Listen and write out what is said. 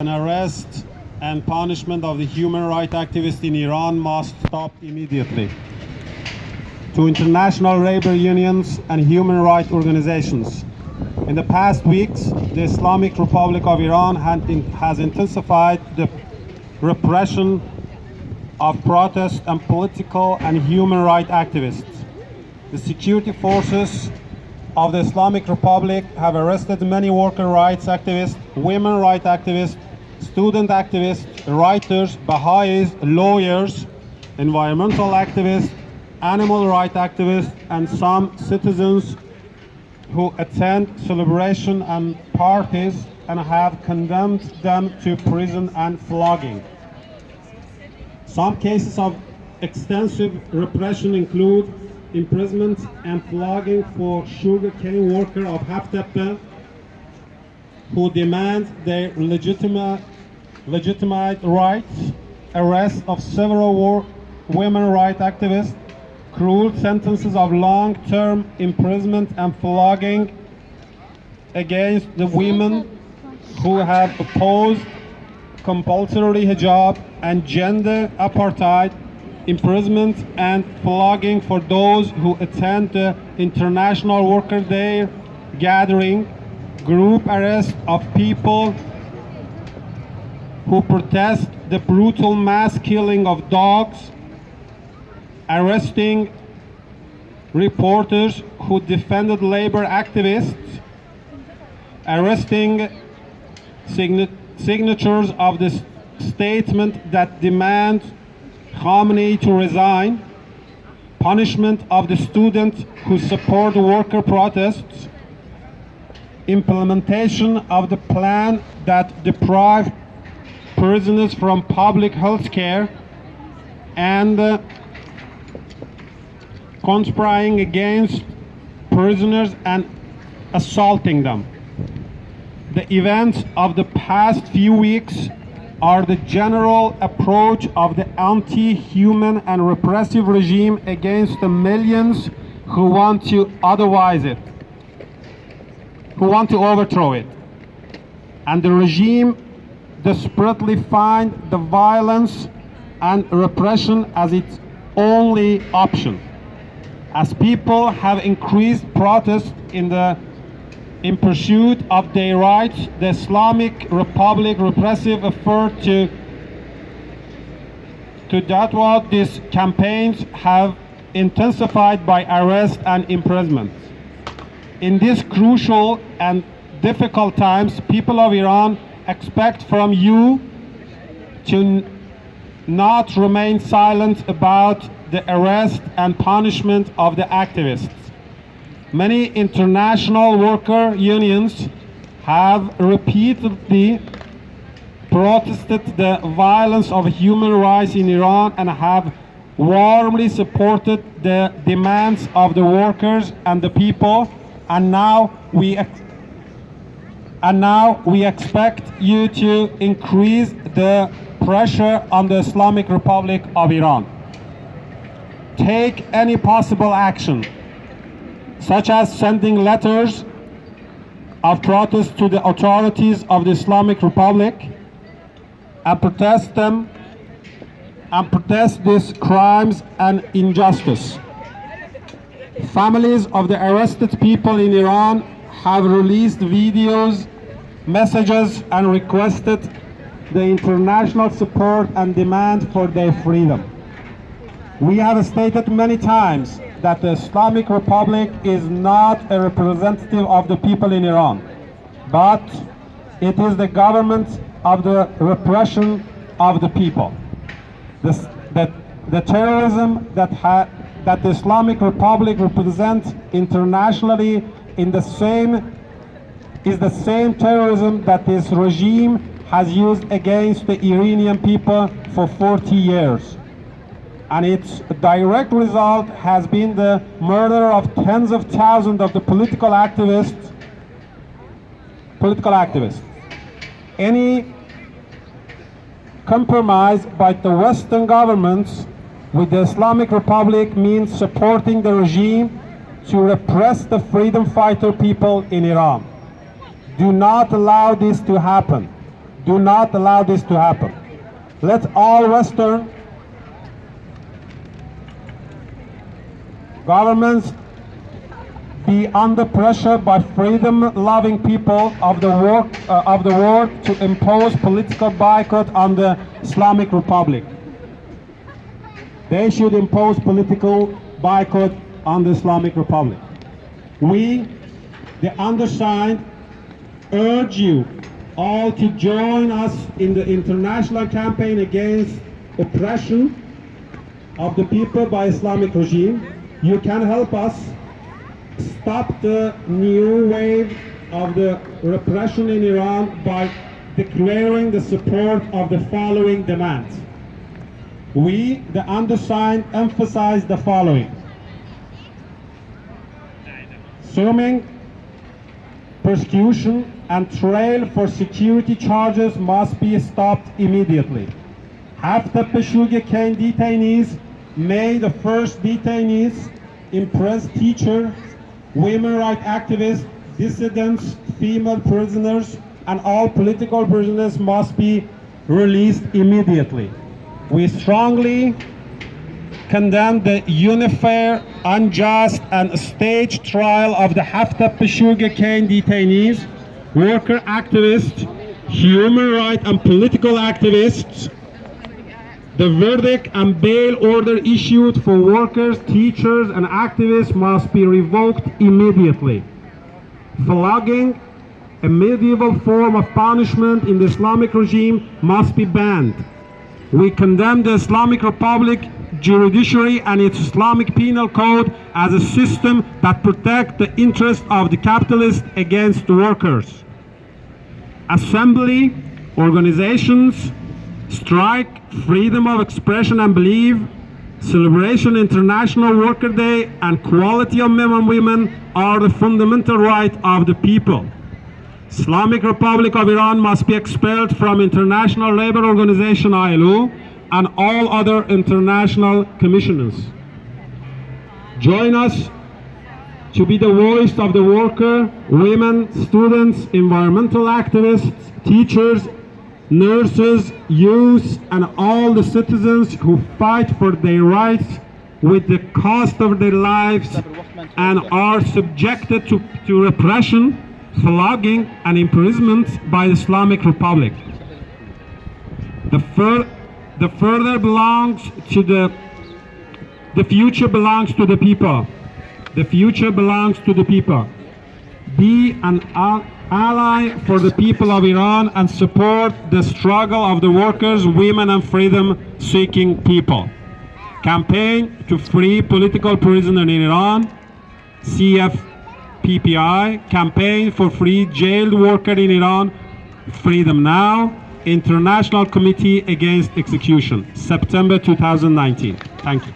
An arrest and punishment of the human rights activists in Iran must stop immediately. To international labor unions and human rights organizations, in the past weeks, the Islamic Republic of Iran has intensified the repression of protests and political and human rights activists. The security forces of the Islamic Republic have arrested many worker rights activists, women rights activists, student activists, writers, Baha'is, lawyers, environmental activists, animal rights activists, and some citizens who attend celebration and parties and have condemned them to prison and flogging. Some cases of extensive repression include imprisonment and flogging for sugarcane workers of Haftepe who demand their legitimate rights, arrest of several women rights activists, cruel sentences of long-term imprisonment and flogging against the women who have opposed compulsory hijab and gender apartheid, imprisonment and flogging for those who attend the International Worker Day gathering, group arrest of people who protest the brutal mass killing of dogs, arresting reporters who defended labor activists, arresting signatures of the statement that demand Khamenei to resign, punishment of the students who support worker protests, implementation of the plan that deprived prisoners from public health care, and conspiring against prisoners and assaulting them. The events of the past few weeks are the general approach of the anti-human and repressive regime against the millions who want to overthrow it. And the regime desperately finds the violence and repression as its only option. As people have increased protests in pursuit of their rights, the Islamic Republic repressive effort to thwart these campaigns have intensified by arrest and imprisonment. In these crucial and difficult times, people of Iran expect from you to not remain silent about the arrest and punishment of the activists. Many international worker unions have repeatedly protested the violence of human rights in Iran and have warmly supported the demands of the workers and the people, and now we expect you to increase the pressure on the Islamic Republic of Iran. Take any possible action, such as sending letters of protest to the authorities of the Islamic Republic and protest these crimes and injustice. Families of the arrested people in Iran have released videos, messages, and requested the international support and demand for their freedom. We have stated many times that the Islamic Republic is not a representative of the people in Iran, but it is the government of the repression of the people. The terrorism that the Islamic Republic represents internationally is the same terrorism that this regime has used against the Iranian people for 40 years. And its direct result has been the murder of tens of thousands of the political activists. Any compromise by the Western governments with the Islamic Republic means supporting the regime to repress the freedom fighter people in Iran. Do not allow this to happen. Do not allow this to happen. Let all Western governments be under pressure by freedom-loving people of the world to impose political boycott on the Islamic Republic. They should impose political boycott on the Islamic Republic. We, the undersigned, urge you all to join us in the international campaign against oppression of the people by Islamic regime. You can help us stop the new wave of the repression in Iran by declaring the support of the following demands. We, the undersigned, emphasize the following. Assuming persecution and trial for security charges must be stopped immediately. Hafta sugar cane detainees, May the first detainees, imprisoned teacher, women rights activists, dissidents, female prisoners, and all political prisoners must be released immediately. We strongly condemn the unfair, unjust, and staged trial of the Hafta sugar cane detainees, worker activists, human rights and political activists. The verdict and bail order issued for workers, teachers, and activists must be revoked immediately. Flogging, a medieval form of punishment in the Islamic regime, must be banned. We condemn the Islamic Republic judiciary and its Islamic penal code as a system that protects the interests of the capitalists against the workers. Assembly, organizations, strike, freedom of expression and belief, celebration International Worker Day, and equality of men and women are the fundamental rights of the people. Islamic Republic of Iran must be expelled from International Labour Organization ILO and all other international commissioners. Join us to be the voice of the worker, women, students, environmental activists, teachers, nurses, youth, and all the citizens who fight for their rights with the cost of their lives and are subjected to repression, flogging, and imprisonment by the Islamic Republic. The future belongs to the people. The future belongs to the people. Be an ally for the people of Iran and support the struggle of the workers, women, and freedom-seeking people. Campaign to free political prisoners in Iran, CFPPI. Campaign for free jailed workers in Iran, Freedom Now. International Committee Against Execution, September 2019. Thank you.